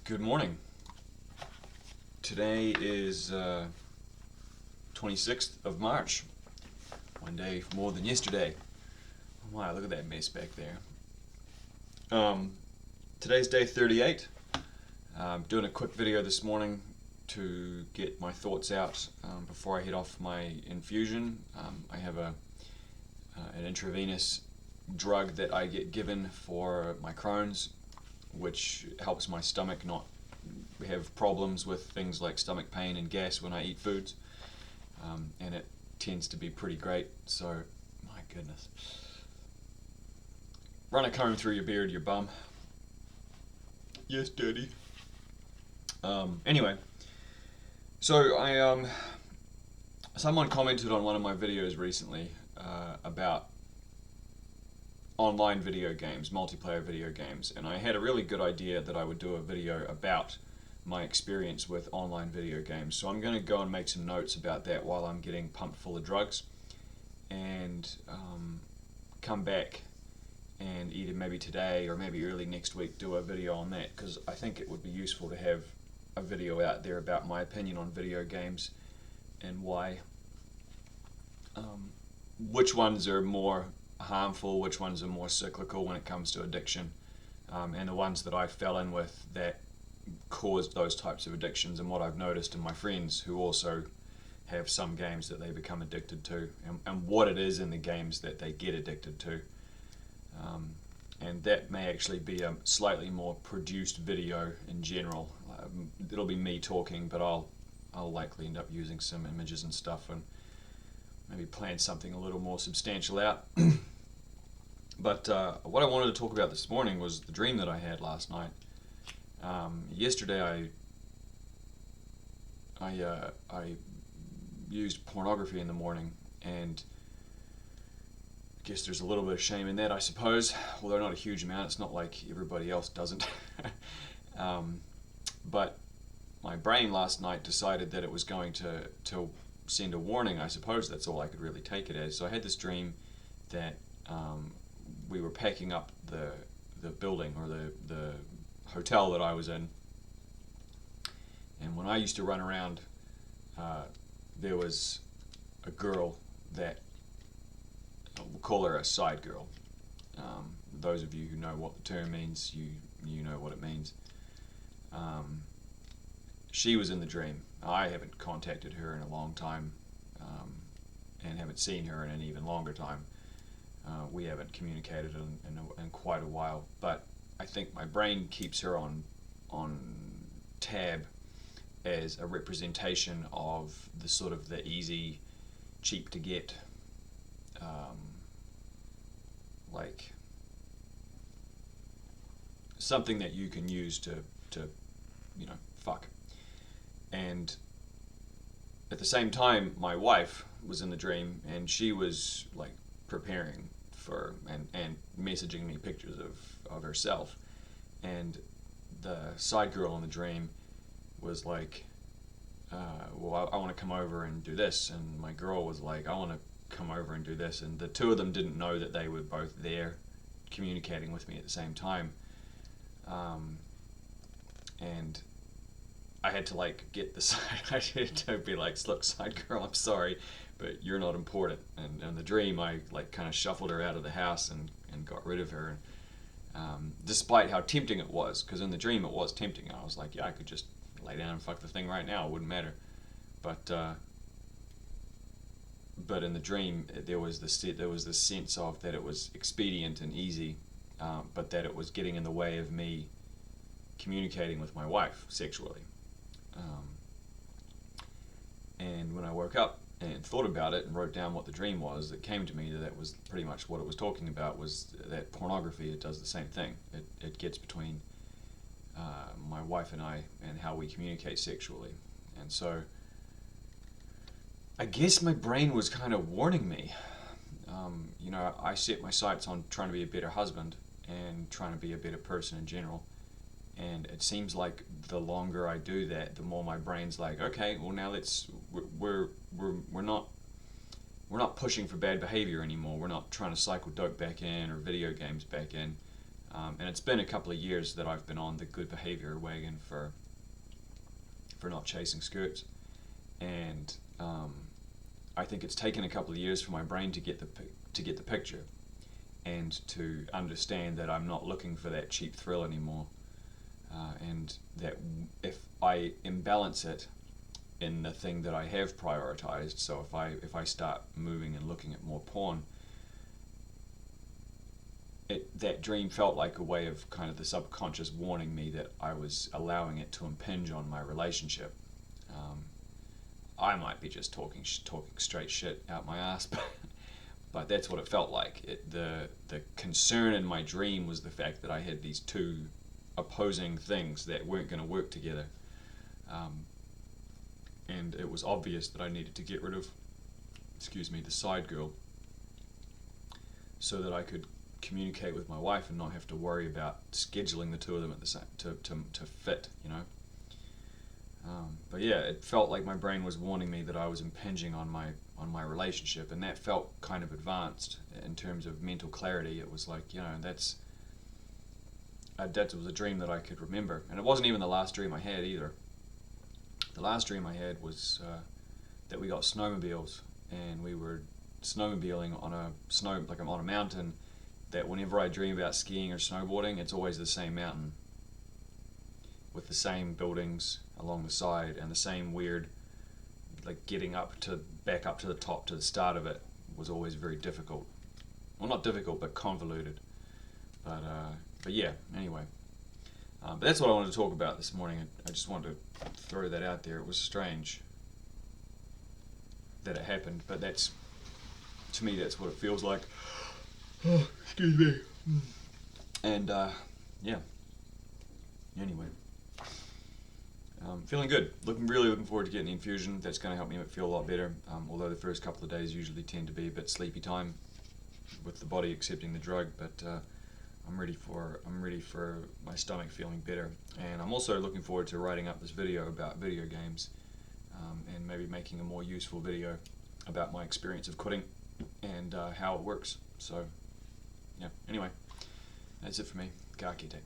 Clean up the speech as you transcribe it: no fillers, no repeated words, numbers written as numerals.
Good morning. Today is 26th of March. One day more than yesterday. Oh, wow, look at that mess back there. Today's day 38. I'm doing a quick video this morning to get my thoughts out before I head off my infusion. I have an intravenous drug that I get given for my Crohn's, which helps my stomach not have problems with things like stomach pain and gas when I eat foods, and it tends to be pretty great. So, my goodness, run a comb through your beard, your bum. Yes, Daddy. Anyway, so someone commented on one of my videos recently about online video games, multiplayer video games, and I had a really good idea that I would do a video about my experience with online video games. So I'm going to go and make some notes about that while I'm getting pumped full of drugs, and come back and either maybe today or maybe early next week do a video on that, because I think it would be useful to have a video out there about my opinion on video games and why, which ones are more harmful, which ones are more cyclical when it comes to addiction, and the ones that I fell in with that caused those types of addictions, and what I've noticed in my friends who also have some games that they become addicted to, and what it is in the games that they get addicted to. And that may actually be a slightly more produced video in general. It'll be me talking, but I'll likely end up using some images and stuff and maybe plan something a little more substantial out. But what I wanted to talk about this morning was the dream that I had last night. Yesterday I used pornography in the morning, and I guess there's a little bit of shame in that, I suppose, although not a huge amount. It's not like everybody else doesn't. But my brain last night decided that it was going to send a warning. I suppose that's all I could really take it as. So I had this dream that we were packing up the building, or the hotel that I was in, and when I used to run around, there was a girl that, we'll call her a side girl. Those of you who know what the term means, you know what it means. She was in the dream. I haven't contacted her in a long time, and haven't seen her in an even longer time. We haven't communicated in quite a while, but I think my brain keeps her on tab as a representation of the sort of the easy, cheap to get, like something that you can use to fuck. And at the same time, my wife was in the dream, and she was like preparing for and messaging me pictures of herself, and the side girl in the dream was like, well, I want to come over and do this, and my girl was like, I want to come over and do this, and the two of them didn't know that they were both there communicating with me at the same time. And I had to like get the side, I had to be like, look, side girl, I'm sorry, but you're not important. And in the dream, I like kind of shuffled her out of the house and got rid of her. And despite how tempting it was, because in the dream it was tempting. I was like, yeah, I could just lay down and fuck the thing right now, it wouldn't matter. But in the dream, there was this sense of that it was expedient and easy, but that it was getting in the way of me communicating with my wife sexually. And when I woke up and thought about it and wrote down what the dream was, it came to me that was pretty much what it was talking about, was that pornography, it does the same thing. It gets between my wife and I and how we communicate sexually. And so I guess my brain was kind of warning me. I set my sights on trying to be a better husband and trying to be a better person in general. And it seems like the longer I do that, the more my brain's like, okay, well now we're not pushing for bad behavior anymore. We're not trying to cycle dope back in or video games back in. And it's been a couple of years that I've been on the good behavior wagon for not chasing skirts, and I think it's taken a couple of years for my brain to get the picture, and to understand that I'm not looking for that cheap thrill anymore, and that if I imbalance it in the thing that I have prioritized, so if I start moving and looking at more porn, that dream felt like a way of kind of the subconscious warning me that I was allowing it to impinge on my relationship. I might be just talking straight shit out my ass, but that's what it felt like. The concern in my dream was the fact that I had these two opposing things that weren't going to work together, and it was obvious that I needed to get rid of, the side girl, so that I could communicate with my wife and not have to worry about scheduling the two of them at the same to fit, but yeah, it felt like my brain was warning me that I was impinging on my relationship, and that felt kind of advanced in terms of mental clarity. It was like, that was a dream that I could remember, and it wasn't even the last dream I had either. The last dream I had was that we got snowmobiles, and we were snowmobiling on a mountain. That whenever I dream about skiing or snowboarding, it's always the same mountain with the same buildings along the side, and the same weird, like, getting back up to the top to the start of it was always very difficult. Well, not difficult, but convoluted. But yeah, anyway. But that's what I wanted to talk about this morning. I just wanted to throw that out there. It was strange that it happened, but to me, that's what it feels like. Oh, excuse me. And yeah. Anyway, feeling good. Really looking forward to getting the infusion. That's going to help me feel a lot better. Although the first couple of days usually tend to be a bit sleepy time with the body accepting the drug, but I'm ready for my stomach feeling better. And I'm also looking forward to writing up this video about video games, and maybe making a more useful video about my experience of quitting and how it works. So, yeah, anyway, that's it for me. Ka kite.